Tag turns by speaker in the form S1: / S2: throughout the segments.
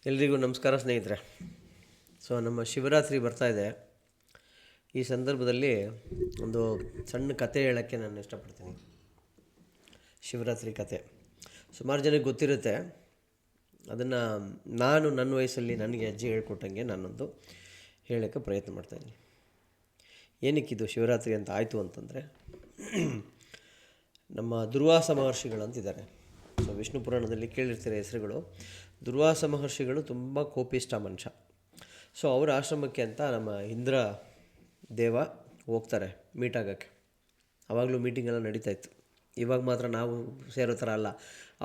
S1: ಎಲ್ರಿಗೂ ನಮಸ್ಕಾರ ಸ್ನೇಹಿತರೆ. ನಮ್ಮ ಶಿವರಾತ್ರಿ ಬರ್ತಾಯಿದೆ. ಈ ಸಂದರ್ಭದಲ್ಲಿ ಒಂದು ಸಣ್ಣ ಕತೆ ಹೇಳೋಕ್ಕೆ ನಾನು ಇಷ್ಟಪಡ್ತೀನಿ. ಶಿವರಾತ್ರಿ ಕತೆ ಸುಮಾರು ಜನಕ್ಕೆ ಗೊತ್ತಿರುತ್ತೆ. ಅದನ್ನು ನಾನು ನನ್ನ ವಯಸ್ಸಲ್ಲಿ ನನಗೆ ಅಜ್ಜಿ ಹೇಳ್ಕೊಟ್ಟಂಗೆ ನಾನೊಂದು ಹೇಳೋಕ್ಕೆ ಪ್ರಯತ್ನ ಮಾಡ್ತಾಯಿದ್ದೀನಿ. ಏನಕ್ಕಿದು ಶಿವರಾತ್ರಿ ಅಂತ ಆಯಿತು ಅಂತಂದರೆ, ನಮ್ಮ ದುರ್ವಾಸ ಮಹರ್ಷಿಗಳು ಅಂತಿದ್ದಾರೆ. ವಿಷ್ಣು ಪುರಾಣದಲ್ಲಿ ಕೇಳಿರ್ತೀರ ಹೆಸರುಗಳು. ದುರ್ವಾಸ ಮಹರ್ಷಿಗಳು ತುಂಬ ಕೋಪಿಷ್ಟ ಮನುಷ್ಯ. ಅವ್ರ ಆಶ್ರಮಕ್ಕೆ ಅಂತ ನಮ್ಮ ಇಂದ್ರ ದೇವ ಹೋಗ್ತಾರೆ ಮೀಟ್ ಆಗೋಕ್ಕೆ. ಆವಾಗಲೂ ಮೀಟಿಂಗೆಲ್ಲ ನಡೀತಾಯಿತ್ತು. ಇವಾಗ ಮಾತ್ರ ನಾವು ಸೇರೋ ಥರ ಅಲ್ಲ.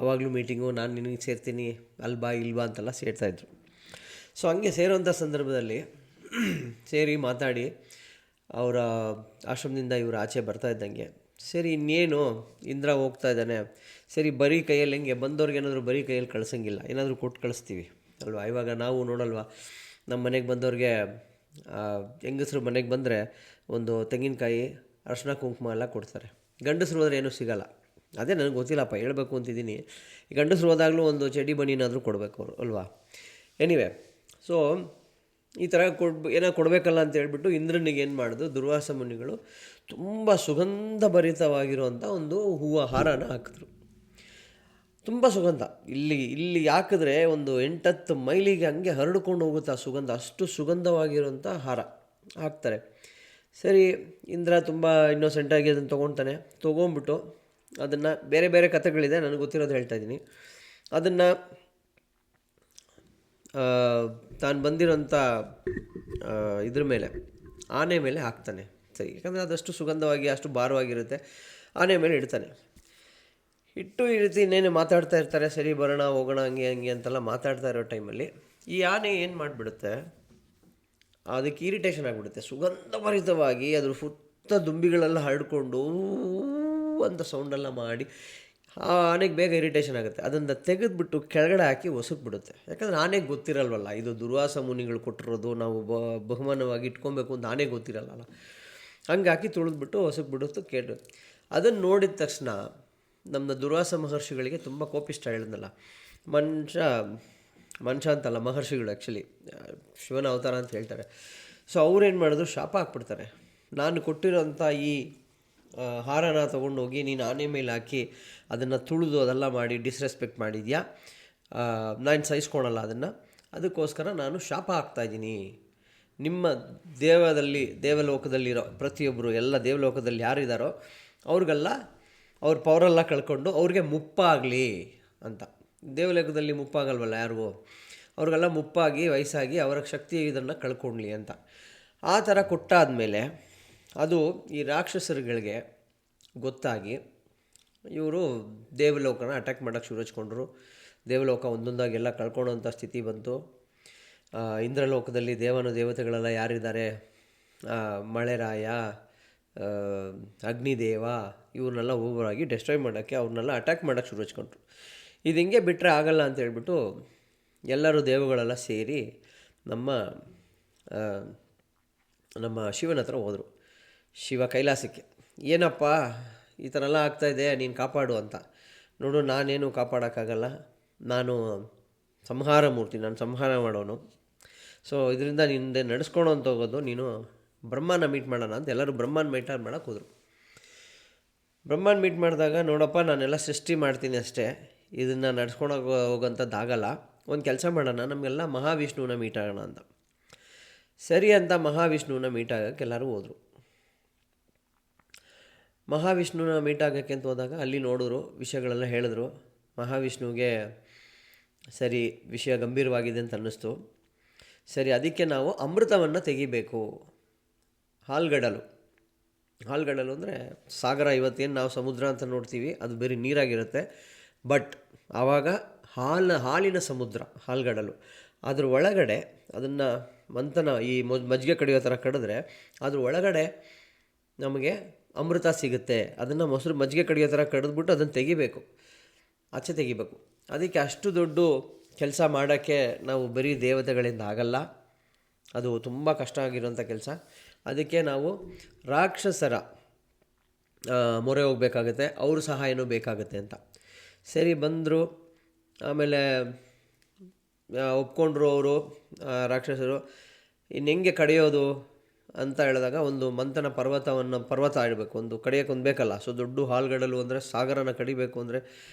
S1: ಆವಾಗಲೂ ಮೀಟಿಂಗು, ನಾನು ನಿನಗೆ ಸೇರ್ತೀನಿ ಅಲ್ಬಾ ಇಲ್ವಾ ಅಂತೆಲ್ಲ ಸೇರ್ತಾಯಿದ್ರು. ಹಂಗೆ ಸೇರೋಂಥ ಸಂದರ್ಭದಲ್ಲಿ ಸೇರಿ ಮಾತಾಡಿ ಅವರ ಆಶ್ರಮದಿಂದ ಇವರು ಆಚೆ ಬರ್ತಾ ಇದ್ದಂಗೆ, ಸರಿ ಇನ್ನೇನು ಇಂದ್ರ ಹೋಗ್ತಾ ಇದ್ದಾನೆ, ಸರಿ ಬರೀ ಕೈಯಲ್ಲಿ ಹೆಂಗೆ ಬಂದವ್ರಿಗೆ ಏನಾದರೂ ಬರೀ ಕೈಯಲ್ಲಿ ಕಳ್ಸೋಂಗಿಲ್ಲ, ಏನಾದರೂ ಕೊಟ್ಟು ಕಳಿಸ್ತೀವಿ ಅಲ್ವಾ. ಇವಾಗ ನಾವು ನೋಡಲ್ವ, ನಮ್ಮ ಮನೆಗೆ ಬಂದವ್ರಿಗೆ ಹೆಂಗಸರು ಮನೆಗೆ ಬಂದರೆ ಒಂದು ತೆಂಗಿನಕಾಯಿ, ಅರ್ಶಿನ ಕುಂಕುಮ ಎಲ್ಲ ಕೊಡ್ತಾರೆ. ಗಂಡಸರು ಹೋದ್ರೆ ಏನೂ ಸಿಗೋಲ್ಲ. ಅದೇ ನನಗೆ ಗೊತ್ತಿಲ್ಲಪ್ಪ, ಹೇಳಬೇಕು ಅಂತಿದ್ದೀನಿ. ಈ ಗಂಡಸರು ಹೋದಾಗಲೂ ಒಂದು ಚಡಿ ಬನೀನಾದರೂ ಕೊಡಬೇಕು ಅವರು ಅಲ್ವಾ. ಎನಿವೆ, ಈ ಥರ ಏನೋ ಕೊಡಬೇಕಲ್ಲ ಅಂತ ಹೇಳ್ಬಿಟ್ಟು ಇಂದ್ರನಿಗೆ ಏನು ಮಾಡಿದ್ರು, ದುರ್ವಾಸ ಮುನಿಗಳು ತುಂಬ ಸುಗಂಧಭರಿತವಾಗಿರುವಂಥ ಒಂದು ಹೂವು ಹಾರನ ಹಾಕಿದ್ರು. ತುಂಬ ಸುಗಂಧ, ಇಲ್ಲಿ ಹಾಕಿದ್ರೆ ಒಂದು 8-10 ಮೈಲಿಗೆ ಹಂಗೆ ಹರಡ್ಕೊಂಡು ಹೋಗುತ್ತೆ ಆ ಸುಗಂಧ. ಅಷ್ಟು ಸುಗಂಧವಾಗಿರುವಂಥ ಹಾರ ಹಾಕ್ತಾರೆ. ಸರಿ, ಇಂದ್ರ ತುಂಬ ಇನ್ನೋಸೆಂಟಾಗಿ ಅದನ್ನು ತೊಗೊಂಡ್ಬಿಟ್ಟು ಅದನ್ನು ಬೇರೆ ಬೇರೆ ಕಥೆಗಳಿದೆ, ನನಗೆ ಗೊತ್ತಿರೋದು ಹೇಳ್ತಾಯಿದ್ದೀನಿ. ಅದನ್ನು ತಾನು ಬಂದಿರೋಂಥ ಇದ್ರ ಮೇಲೆ, ಆನೆ ಮೇಲೆ ಹಾಕ್ತಾನೆ. ಸರಿ, ಯಾಕಂದರೆ ಅದಷ್ಟು ಸುಗಂಧವಾಗಿ ಅಷ್ಟು ಭಾರವಾಗಿರುತ್ತೆ. ಆನೆ ಮೇಲೆ ಇಡ್ತಾನೆ. ಇಟ್ಟು ಈ ರೀತಿ ಇನ್ನೇನು ಮಾತಾಡ್ತಾ ಇರ್ತಾರೆ. ಸರಿ ಬರೋಣ ಹೋಗೋಣ ಹಂಗೆ ಅಂತೆಲ್ಲ ಮಾತಾಡ್ತಾ ಇರೋ ಟೈಮಲ್ಲಿ ಈ ಆನೆ ಏನು ಮಾಡಿಬಿಡುತ್ತೆ, ಅದಕ್ಕೆ ಇರಿಟೇಷನ್ ಆಗಿಬಿಡುತ್ತೆ. ಸುಗಂಧಭರಿತವಾಗಿ ಅದ್ರ ಸುತ್ತ ದುಂಬಿಗಳೆಲ್ಲ ಹರಡ್ಕೊಂಡು ಅಂತ ಸೌಂಡೆಲ್ಲ ಮಾಡಿ ಆ ಆನೆಗೆ ಬೇಗ ಇರಿಟೇಷನ್ ಆಗುತ್ತೆ. ಅದನ್ನು ತೆಗೆದುಬಿಟ್ಟು ಕೆಳಗಡೆ ಹಾಕಿ ಒಸಕ್ಬಿಡುತ್ತೆ. ಯಾಕಂದರೆ ಆನೆಗೆ ಗೊತ್ತಿರಲ್ವಲ್ಲ, ಇದು ದುರ್ವಾಸ ಮುನಿಗಳು ಕೊಟ್ಟಿರೋದು, ನಾವು ಬಹುಮಾನವಾಗಿ ಇಟ್ಕೊಬೇಕು ಅಂತ ಆನೆಗೆ ಗೊತ್ತಿರಲ್ಲ. ಹಂಗೆ ಹಾಕಿ ತುಳಿದ್ಬಿಟ್ಟು ಒಸಕ್ಬಿಡುತ್ತು. ಅದನ್ನು ನೋಡಿದ ತಕ್ಷಣ ನಮ್ಮ ದುರ್ವಾಸ ಮಹರ್ಷಿಗಳಿಗೆ ತುಂಬ ಕೋಪಿಷ್ಟ. ಹೇಳಿದ್ನಲ್ಲ, ಮನುಷ್ಯ ಅಂತಲ್ಲ, ಮಹರ್ಷಿಗಳು ಆ್ಯಕ್ಚುಲಿ ಶಿವನ ಅವತಾರ ಅಂತ ಹೇಳ್ತಾರೆ. ಅವ್ರೇನು ಮಾಡಿದ್ರು, ಶಾಪ ಹಾಕ್ಬಿಡ್ತಾರೆ. ನಾನು ಕೊಟ್ಟಿರೋಂಥ ಈ ಹಾರನ ತೊಗೊಂಡೋಗಿ ನೀನು ಆನೆ ಮೇಲೆ ಹಾಕಿ ಅದನ್ನು ತುಳಿದು ಅದೆಲ್ಲ ಮಾಡಿ ಡಿಸ್ರೆಸ್ಪೆಕ್ಟ್ ಮಾಡಿದ್ಯಾ, ನಾನು ಸಹಿಸ್ಕೊಳಲ್ಲ ಅದಕ್ಕೋಸ್ಕರ ನಾನು ಶಾಪ ಹಾಕ್ತಾಯಿದ್ದೀನಿ. ನಿಮ್ಮ ದೇವಲೋಕದಲ್ಲಿರೋ ಪ್ರತಿಯೊಬ್ಬರು, ಎಲ್ಲ ದೇವಲೋಕದಲ್ಲಿ ಯಾರಿದ್ದಾರೋ ಅವ್ರಿಗೆಲ್ಲ ಅವ್ರ ಪವರೆಲ್ಲ ಕಳ್ಕೊಂಡು ಅವ್ರಿಗೆ ಮುಪ್ಪಾಗಲಿ ಅಂತ. ದೇವಲೋಕದಲ್ಲಿ ಮುಪ್ಪಾಗಲ್ವಲ್ಲ ಯಾರಿಗೂ, ಅವ್ರಿಗೆಲ್ಲ ಮುಪ್ಪಾಗಿ ವಯಸ್ಸಾಗಿ ಅವರ ಶಕ್ತಿ ಇದನ್ನು ಕಳ್ಕೊಳ್ಳಿ ಅಂತ ಆ ಥರ ಕೊಟ್ಟಾದಮೇಲೆ ಅದು ಈ ರಾಕ್ಷಸರುಗಳಿಗೆ ಗೊತ್ತಾಗಿ ಇವರು ದೇವಲೋಕನ ಅಟ್ಯಾಕ್ ಮಾಡೋಕ್ಕೆ ಶುರು ಹಚ್ಕೊಂಡ್ರು. ದೇವಲೋಕ ಒಂದೊಂದಾಗೆಲ್ಲ ಕಳ್ಕೊಳ್ಳೋಂಥ ಸ್ಥಿತಿ ಬಂತು. ಇಂದ್ರಲೋಕದಲ್ಲಿ ದೇವತೆಗಳೆಲ್ಲ ಯಾರಿದ್ದಾರೆ, ಮಳೆರಾಯ, ಅಗ್ನಿದೇವ, ಇವ್ರನ್ನೆಲ್ಲ ಓವರಾಗಿ ಡೆಸ್ಟ್ರಾಯ್ ಮಾಡೋಕ್ಕೆ, ಅವ್ರನ್ನೆಲ್ಲ ಅಟ್ಯಾಕ್ ಮಾಡೋಕ್ಕೆ ಶುರು ಹಚ್ಕೊಂಡ್ರು. ಇದು ಹಿಂಗೆ ಬಿಟ್ಟರೆ ಆಗಲ್ಲ ಅಂತ ಹೇಳ್ಬಿಟ್ಟು ಎಲ್ಲರೂ ದೇವಗಳೆಲ್ಲ ಸೇರಿ ನಮ್ಮ ಶಿವನ ಹತ್ರ ಹೋದರು. ಶಿವ ಕೈಲಾಸಕ್ಕೆ, ಏನಪ್ಪ ಈ ಥರ ಎಲ್ಲ ಆಗ್ತಾಯಿದೆ, ನೀನು ಕಾಪಾಡು ಅಂತ. ನೋಡು, ನಾನೇನು ಕಾಪಾಡೋಕ್ಕಾಗಲ್ಲ, ನಾನು ಸಂಹಾರ ಮೂರ್ತಿ, ನಾನು ಸಂಹಾರ ಮಾಡೋನು. ಇದರಿಂದ ನಿಂದೆ ನಡೆಸ್ಕೊಳೋ ಅಂತ ಹೋಗೋದು, ನೀನು ಬ್ರಹ್ಮನ ಮೀಟ್ ಮಾಡೋಣ ಅಂತ ಎಲ್ಲರೂ ಬ್ರಹ್ಮನ ಮೀಟ್ ಮಾಡೋಕ್ಕೆ ಹೋದರು. ಬ್ರಹ್ಮನ ಮೀಟ್ ಮಾಡಿದಾಗ, ನೋಡಪ್ಪ ನಾನೆಲ್ಲ ಸೃಷ್ಟಿ ಮಾಡ್ತೀನಿ ಅಷ್ಟೇ, ಇದನ್ನು ನಡ್ಸ್ಕೊಳಕ್ಕೆ ಹೋಗೋಂಥದ್ದಾಗಲ್ಲ. ಒಂದು ಕೆಲಸ ಮಾಡೋಣ, ನಮಗೆಲ್ಲ ಮಹಾವಿಷ್ಣುವನ್ನ ಮೀಟ್ ಆಗೋಣ ಅಂತ. ಸರಿ ಅಂತ ಮಹಾವಿಷ್ಣುವನ್ನ ಮೀಟ್ ಆಗೋಕ್ಕೆ ಎಲ್ಲರೂ ಹೋದರು. ಮಹಾವಿಷ್ಣುವನ್ನ ಮೀಟ್ ಆಗೋಕ್ಕೆ ಅಂತ ಹೋದಾಗ ಅಲ್ಲಿ ನೋಡಿದ್ರು, ವಿಷಯಗಳೆಲ್ಲ ಹೇಳಿದ್ರು. ಮಹಾವಿಷ್ಣುವಿಗೆ ಸರಿ ವಿಷಯ ಗಂಭೀರವಾಗಿದೆ ಅಂತ ಅನ್ನಿಸ್ತು. ಸರಿ, ಅದಕ್ಕೆ ನಾವು ಅಮೃತವನ್ನು ತೆಗಿಬೇಕು. ಹಾಲ್ಗಡಲು ಅಂದರೆ ಸಾಗರ. ಇವತ್ತೇನು ನಾವು ಸಮುದ್ರ ಅಂತ ನೋಡ್ತೀವಿ, ಅದು ಬೇರೆ ನೀರಾಗಿರುತ್ತೆ. ಬಟ್ ಆವಾಗ ಹಾಲಿನ ಸಮುದ್ರ, ಹಾಲ್ಗಡಲು. ಅದ್ರ ಒಳಗಡೆ ಅದನ್ನು ಮಂಥನ, ಈ ಮಜ್ಜಿಗೆ ಕಡಿಯೋ ಥರ ಕಡಿದ್ರೆ ಅದ್ರ ಒಳಗಡೆ ನಮಗೆ ಅಮೃತ ಸಿಗುತ್ತೆ. ಅದನ್ನು ಮಜ್ಜಿಗೆ ಕಡಿಯೋ ಥರ ಕಡಿದ್ಬಿಟ್ಟು ಅದನ್ನು ತೆಗಿಬೇಕು, ಆಚೆ ತೆಗಿಬೇಕು. ಅದಕ್ಕೆ ಅಷ್ಟು ದೊಡ್ಡ ಕೆಲಸ ಮಾಡೋಕ್ಕೆ ನಾವು ಬರೀ ದೇವತೆಗಳಿಂದ ಆಗಲ್ಲ, ಅದು ತುಂಬ ಕಷ್ಟ ಆಗಿರೋಂಥ ಕೆಲಸ. ಅದಕ್ಕೆ ನಾವು ರಾಕ್ಷಸರ ಮೊರೆ ಹೋಗಬೇಕಾಗತ್ತೆ, ಅವ್ರ ಸಹಾಯನೂ ಬೇಕಾಗುತ್ತೆ ಅಂತ. ಸರಿ ಬಂದರು. ಆಮೇಲೆ ಒಪ್ಕೊಂಡ್ರು ಅವರು ರಾಕ್ಷಸರು. ಇನ್ನು ಹೆಂಗೆ ಕಡಿಯೋದು ಅಂತ ಹೇಳಿದಾಗ ಒಂದು ಮಂಥನ ಪರ್ವತ ಇಡಬೇಕು, ಒಂದು ಕಡಿಯೋಕೆ ಒಂದು ಬೇಕಲ್ಲ. ಸೊ ದೊಡ್ಡ ಹಾಲ್ಗಡಲು ಅಂದರೆ ಸಾಗರನ ಕಡಿಬೇಕು ಅಂದರೆ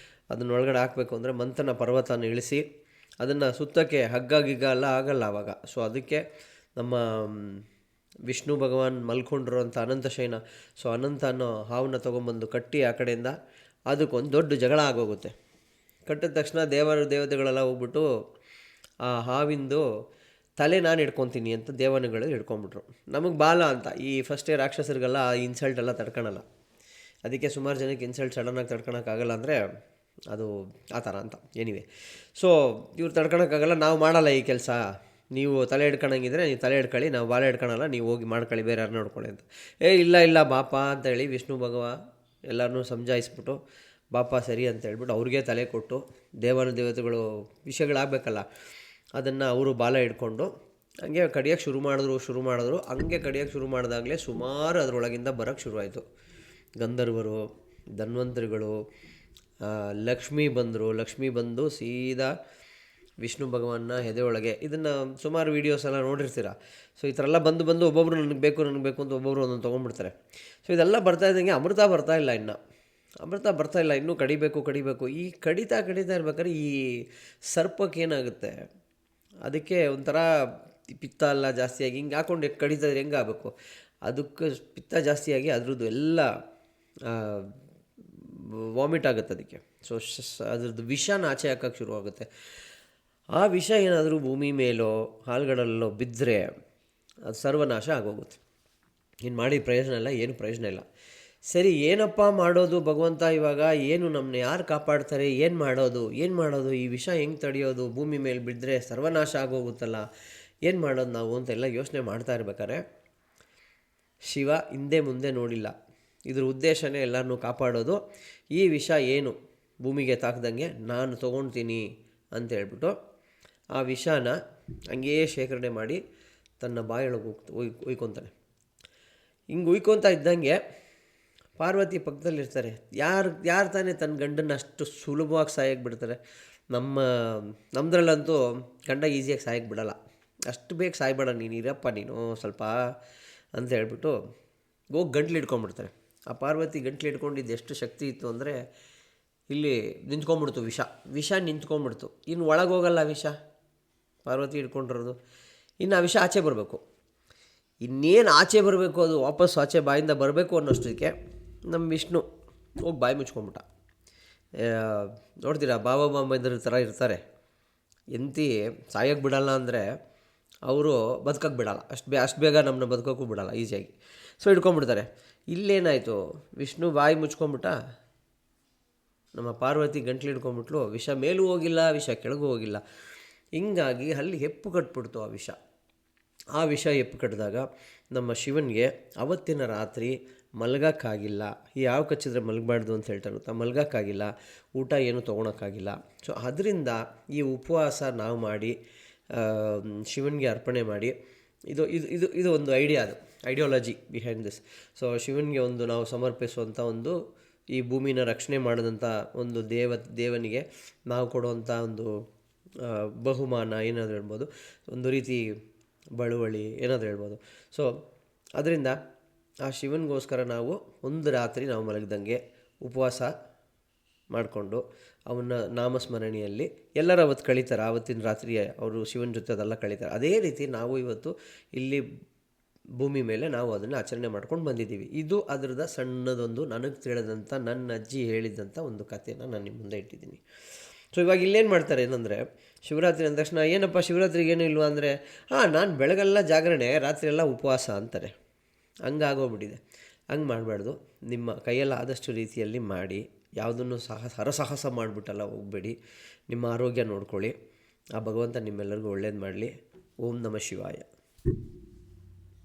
S1: ಅದನ್ನೊಳಗಡೆ ಹಾಕಬೇಕು ಅಂದರೆ ಮಂಥನ ಪರ್ವತನ ಇಳಿಸಿ ಅದನ್ನು ಸುತ್ತಕ್ಕೆ ಹಗ್ಗ ಗಿಗ್ಗ ಎಲ್ಲ ಆಗಲ್ಲ ಆವಾಗ. ಸೊ ಅದಕ್ಕೆ ನಮ್ಮ ವಿಷ್ಣು ಭಗವಾನ್ ಮಲ್ಕೊಂಡಿರೋಂಥ ಅನಂತಶಯನ, ಸೊ ಅನಂತ ಅನ್ನೋ ಹಾವನ್ನ ತೊಗೊಂಬಂದು ಕಟ್ಟಿ ಆ ಕಡೆಯಿಂದ ಅದಕ್ಕೊಂದು ದೊಡ್ಡ ಜಗಳ ಆಗೋಗುತ್ತೆ. ಕಟ್ಟಿದ ತಕ್ಷಣ ದೇವತೆಗಳೆಲ್ಲ ಹೋಗ್ಬಿಟ್ಟು ಆ ಹಾವಿಂದು ತಲೆ ನಾನು ಹಿಡ್ಕೊತೀನಿ ಅಂತ ದೇವನುಗಳು ಹಿಡ್ಕೊಂಬಿಟ್ರು. ನಮಗೆ ಬಾಲ ಅಂತ ಈ ಫಸ್ಟೇ ರಾಕ್ಷಸರಿಗೆಲ್ಲ ಆ ಇನ್ಸಲ್ಟ್ ಎಲ್ಲ ತಡ್ಕೊಳಲ್ಲ. ಅದಕ್ಕೆ ಸುಮಾರು ಜನಕ್ಕೆ ಇನ್ಸಲ್ಟ್ ಸಡನ್ನಾಗಿ ತಡ್ಕೊಳಕ್ಕಾಗಲ್ಲ ಅಂದರೆ ಅದು ಆ ಥರ ಅಂತ. ಎನಿವೆ, ಸೊ ಇವ್ರು ತಡ್ಕೊಳಕ್ಕಾಗಲ್ಲ, ನಾವು ಮಾಡಲ್ಲ ಈ ಕೆಲಸ, ನೀವು ತಲೆ ಹಿಡ್ಕೊಳಂಗಿದ್ರೆ ನೀವು ತಲೆ ಹಿಡ್ಕೊಳ್ಳಿ, ನಾವು ಬಾಲ ಹಿಡ್ಕೊಳಲ್ಲ, ನೀವು ಹೋಗಿ ಮಾಡ್ಕೊಳ್ಳಿ, ಬೇರೆ ಯಾರು ನೋಡ್ಕೊಳ್ಳಿ ಅಂತ. ಇಲ್ಲ ಬಾಪ ಅಂತೇಳಿ ವಿಷ್ಣು ಭಗವ ಎಲ್ಲರನ್ನೂ ಸಮಜಾಯಿಸ್ಬಿಟ್ಟು ಬಾಪ ಸರಿ ಅಂತ ಹೇಳ್ಬಿಟ್ಟು ಅವ್ರಿಗೆ ತಲೆ ಕೊಟ್ಟು ದೇವತೆಗಳು ವಿಷಯಗಳಾಗಬೇಕಲ್ಲ ಅದನ್ನು ಅವರು ಬಾಲ ಹಿಡ್ಕೊಂಡು ಹಂಗೆ ಕಡಿಯೋಕ್ಕೆ ಶುರು ಮಾಡಿದ್ರು. ಹಂಗೆ ಕಡಿಯೋಕ್ಕೆ ಶುರು ಮಾಡಿದಾಗಲೇ ಸುಮಾರು ಅದರೊಳಗಿಂದ ಬರೋಕ್ಕೆ ಶುರುವಾಯಿತು. ಗಂಧರ್ವರು, ಧನ್ವಂತರಿಗಳು, ಲಕ್ಷ್ಮೀ ಬಂದು ಸೀದಾ ವಿಷ್ಣು ಭಗವಾನ್ನ ಎದೆಯೊಳಗೆ. ಇದನ್ನು ಸುಮಾರು ವೀಡಿಯೋಸ್ ಎಲ್ಲ ನೋಡಿರ್ತೀರ. ಸೊ ಈ ಥರ ಎಲ್ಲ ಬಂದು ಒಬ್ಬೊಬ್ರು ನನಗೆ ಬೇಕು ಅಂತ ಒಬ್ಬೊಬ್ರು ಒಂದೊಂದು ತೊಗೊಂಡ್ಬಿಡ್ತಾರೆ. ಸೊ ಇದೆಲ್ಲ ಬರ್ತಾ ಇದ್ದಂಗೆ ಅಮೃತ ಬರ್ತಾ ಇಲ್ಲ, ಇನ್ನೂ ಕಡಿಬೇಕು. ಈ ಕಡಿತಾ ಇರ್ಬೇಕಾದ್ರೆ ಈ ಸರ್ಪಕ್ಕೆ ಏನಾಗುತ್ತೆ, ಅದಕ್ಕೆ ಒಂಥರ ಪಿತ್ತ ಎಲ್ಲ ಜಾಸ್ತಿಯಾಗಿ ಹಿಂಗೆ ಹಾಕೊಂಡು ಕಡಿತಾ ಇದ್ರೆ ಹೆಂಗೆ ಆಗಬೇಕು, ಅದಕ್ಕೆ ಪಿತ್ತ ಜಾಸ್ತಿಯಾಗಿ ಅದ್ರದ್ದು ಎಲ್ಲ ವಾಮಿಟ್ ಆಗುತ್ತೆ ಅದಕ್ಕೆ. ಸೊ ಅದ್ರದ್ದು ವಿಷನ ಆಚೆ ಹಾಕೋಕ್ಕೆ ಶುರುವಾಗುತ್ತೆ. ಆ ವಿಷ ಏನಾದರೂ ಭೂಮಿ ಮೇಲೋ ಹಾಲ್ಗಡಲ್ಲೋ ಬಿದ್ದರೆ ಅದು ಸರ್ವನಾಶ ಆಗೋಗುತ್ತೆ. ಇನ್ನು ಮಾಡಿ ಏನು ಪ್ರಯೋಜನ ಇಲ್ಲ. ಸರಿ, ಏನಪ್ಪ ಮಾಡೋದು ಭಗವಂತ, ಇವಾಗ ಏನು ನಮ್ಮನ್ನ ಯಾರು ಕಾಪಾಡ್ತಾರೆ, ಏನು ಮಾಡೋದು, ಈ ವಿಷ ಹೆಂಗೆ ತಡೆಯೋದು, ಭೂಮಿ ಮೇಲೆ ಬಿದ್ದರೆ ಸರ್ವನಾಶ ಆಗೋಗುತ್ತಲ್ಲ, ಏನು ಮಾಡೋದು ನಾವು ಅಂತೆಲ್ಲ ಯೋಚನೆ ಮಾಡ್ತಾ ಇರ್ಬೇಕಾದ್ರೆ ಶಿವ ಹಿಂದೆ ಮುಂದೆ ನೋಡಿಲ್ಲ. ಇದ್ರ ಉದ್ದೇಶನೇ ಎಲ್ಲರನ್ನೂ ಕಾಪಾಡೋದು. ಈ ವಿಷ ಏನು ಭೂಮಿಗೆ ತಾಕ್ದಂಗೆ ನಾನು ತೊಗೊಳ್ತೀನಿ ಅಂತ ಹೇಳ್ಬಿಟ್ಟು ಆ ವಿಷನ ಹಂಗೇ ಶೇಖರಣೆ ಮಾಡಿ ತನ್ನ ಬಾಯೊಳಗೆ ಉಯ್ಕೊತಾನೆ. ಹಿಂಗೆ ಉಯ್ಕೊತಾ ಇದ್ದಂಗೆ ಪಾರ್ವತಿ ಪಕ್ಕದಲ್ಲಿರ್ತಾರೆ. ಯಾರು ತಾನೇ ತನ್ನ ಗಂಡನ್ನ ಅಷ್ಟು ಸುಲಭವಾಗಿ ಸಾಯಕ್ಕೆ ಬಿಡ್ತಾರೆ? ನಮ್ಮದ್ರಲ್ಲಂತೂ ಗಂಡ ಈಸಿಯಾಗಿ ಸಾಯಕ್ಕೆ ಬಿಡಲ್ಲ. ಅಷ್ಟು ಬೇಗ ಸಾಯ್ಬೇಡ ನೀನು, ಇರಪ್ಪ ನೀನು ಸ್ವಲ್ಪ ಅಂತ ಹೇಳ್ಬಿಟ್ಟು ಹೋಗಿ ಗಂಟ್ಲು ಹಿಡ್ಕೊಂಡ್ಬಿಡ್ತಾರೆ. ಆ ಪಾರ್ವತಿ ಗಂಟ್ಲು ಹಿಡ್ಕೊಂಡಿದ್ದು ಎಷ್ಟು ಶಕ್ತಿ ಇತ್ತು ಅಂದರೆ ಇಲ್ಲಿ ನಿಂತ್ಕೊಂಡ್ಬಿಡ್ತು ವಿಷ ನಿಂತ್ಕೊಂಡ್ಬಿಡ್ತು. ಇನ್ನು ಒಳಗೋಗಲ್ಲ ವಿಷ, ಪಾರ್ವತಿ ಹಿಡ್ಕೊಂಡಿರೋದು. ಇನ್ನು ಆ ವಿಷ ಆಚೆ ಬರಬೇಕು. ಇನ್ನೇನು ಆಚೆ ಬರಬೇಕು, ಅದು ವಾಪಸ್ ಆಚೆ ಬಾಯಿಂದ ಬರಬೇಕು ಅನ್ನೋಷ್ಟಕ್ಕೆ ನಮ್ಮ ವಿಷ್ಣು ಹೋಗಿ ಬಾಯಿ ಮುಚ್ಕೊಂಬಿಟ್ಟ. ನೋಡ್ತೀರಾ ಬಾಬಾ ಥರ ಇರ್ತಾರೆ. ಎಂತಿ ಸಾಯೋಕ್ಕೆ ಬಿಡಲ್ಲ ಅಂದರೆ ಅವರು ಬದುಕೋಕ್ಕೆ ಬಿಡಲ್ಲ, ಅಷ್ಟು ಬೇಗ ನಮ್ಮನ್ನ ಬದುಕೋಕ್ಕೂ ಬಿಡಲ್ಲ ಈಸಿಯಾಗಿ. ಸೊ ಹಿಡ್ಕೊಂಡ್ಬಿಡ್ತಾರೆ. ಇಲ್ಲೇನಾಯಿತು, ವಿಷ್ಣು ಬಾಯಿ ಮುಚ್ಕೊಂಬಿಟ್ಟ, ನಮ್ಮ ಪಾರ್ವತಿ ಗಂಟ್ಲು ಹಿಡ್ಕೊಂಬಿಟ್ಲು. ವಿಷ ಮೇಲೂ ಹೋಗಿಲ್ಲ, ವಿಷ ಕೆಳಗೂ ಹೋಗಿಲ್ಲ. ಹಿಂಗಾಗಿ ಅಲ್ಲಿ ಹೆಪ್ಪು ಕಟ್ಬಿಡ್ತು ಆ ವಿಷ ಹೆಪ್ಪು ಕಟ್ಟಿದಾಗ ನಮ್ಮ ಶಿವನಿಗೆ ಅವತ್ತಿನ ರಾತ್ರಿ ಮಲಗೋಕ್ಕಾಗಿಲ್ಲ. ಯಾವ ಕಚ್ಚಿದ್ರೆ ಮಲಗಬಾರ್ದು ಅಂತ ಹೇಳ್ತಾರೆ ಗೊತ್ತಾ, ಮಲಗೋಕ್ಕಾಗಿಲ್ಲ, ಊಟ ಏನು ತೊಗೊಳಕ್ಕಾಗಿಲ್ಲ. ಸೊ ಅದರಿಂದ ಈ ಉಪವಾಸ ನಾವು ಮಾಡಿ ಶಿವನಿಗೆ ಅರ್ಪಣೆ ಮಾಡಿ, ಇದು ಒಂದು ಐಡಿಯಾಲಜಿ ಬಿಹೈಂಡ್ ದಿಸ್. ಸೊ ಶಿವನಿಗೆ ಒಂದು ನಾವು ಸಮರ್ಪಿಸುವಂಥ ಒಂದು ಈ ಭೂಮಿನ ರಕ್ಷಣೆ ಮಾಡಿದಂಥ ಒಂದು ದೇವನಿಗೆ ನಾವು ಕೊಡುವಂಥ ಒಂದು ಬಹುಮಾನ ಏನಾದರೂ ಹೇಳ್ಬೋದು, ಒಂದು ರೀತಿ ಬಳುವಳಿ ಏನಾದರೂ ಹೇಳ್ಬೋದು. ಸೊ ಅದರಿಂದ ಆ ಶಿವನಿಗೋಸ್ಕರ ನಾವು ಒಂದು ರಾತ್ರಿ ನಾವು ಮಲಗಿದಂಗೆ ಉಪವಾಸ ಮಾಡಿಕೊಂಡು ಅವನ ನಾಮಸ್ಮರಣೆಯಲ್ಲಿ ಎಲ್ಲರೂ ಅವತ್ತು ಕಳೀತಾರೆ. ಆವತ್ತಿನ ರಾತ್ರಿ ಅವರು ಶಿವನ ಜೊತೆ ಅದೆಲ್ಲ ಕಳೀತಾರೆ. ಅದೇ ರೀತಿ ನಾವು ಇವತ್ತು ಇಲ್ಲಿ ಭೂಮಿ ಮೇಲೆ ನಾವು ಅದನ್ನು ಆಚರಣೆ ಮಾಡ್ಕೊಂಡು ಬಂದಿದ್ದೀವಿ. ಇದು ಅದರದ ಸಣ್ಣದೊಂದು ನನಗೆ ತಿಳಿದಂಥ ನನ್ನ ಅಜ್ಜಿ ಹೇಳಿದಂಥ ಒಂದು ಕಥೆನ ನಾನು ನಿಮ್ಮ ಮುಂದೆ ಇಟ್ಟಿದ್ದೀನಿ. ಸೊ ಇವಾಗ ಇಲ್ಲೇನು ಮಾಡ್ತಾರೆ ಏನಂದರೆ, ಶಿವರಾತ್ರಿ ಅಂದ ತಕ್ಷಣ ಏನಪ್ಪ ಶಿವರಾತ್ರಿಗೆ ಏನೂ ಇಲ್ವಾ ಅಂದರೆ, ನಾನು ಬೆಳಗೆಲ್ಲ ಜಾಗರಣೆ, ರಾತ್ರಿ ಎಲ್ಲ ಉಪವಾಸ ಅಂತಾರೆ. ಹಂಗಾಗೋಗ್ಬಿಟ್ಟಿದೆ. ಹಂಗೆ ಮಾಡಬಾರ್ದು. ನಿಮ್ಮ ಕೈಯಲ್ಲಿ ಆದಷ್ಟು ರೀತಿಯಲ್ಲಿ ಮಾಡಿ, ಯಾವುದನ್ನು ಹರಸಾಹಸ ಮಾಡಿಬಿಟ್ಟಲ್ಲ ಹೋಗಬೇಡಿ. ನಿಮ್ಮ ಆರೋಗ್ಯ ನೋಡ್ಕೊಳ್ಳಿ. ಆ ಭಗವಂತ ನಿಮ್ಮೆಲ್ಲರಿಗೂ ಒಳ್ಳೇದು ಮಾಡಲಿ. ಓಂ ನಮಃ ಶಿವಾಯ.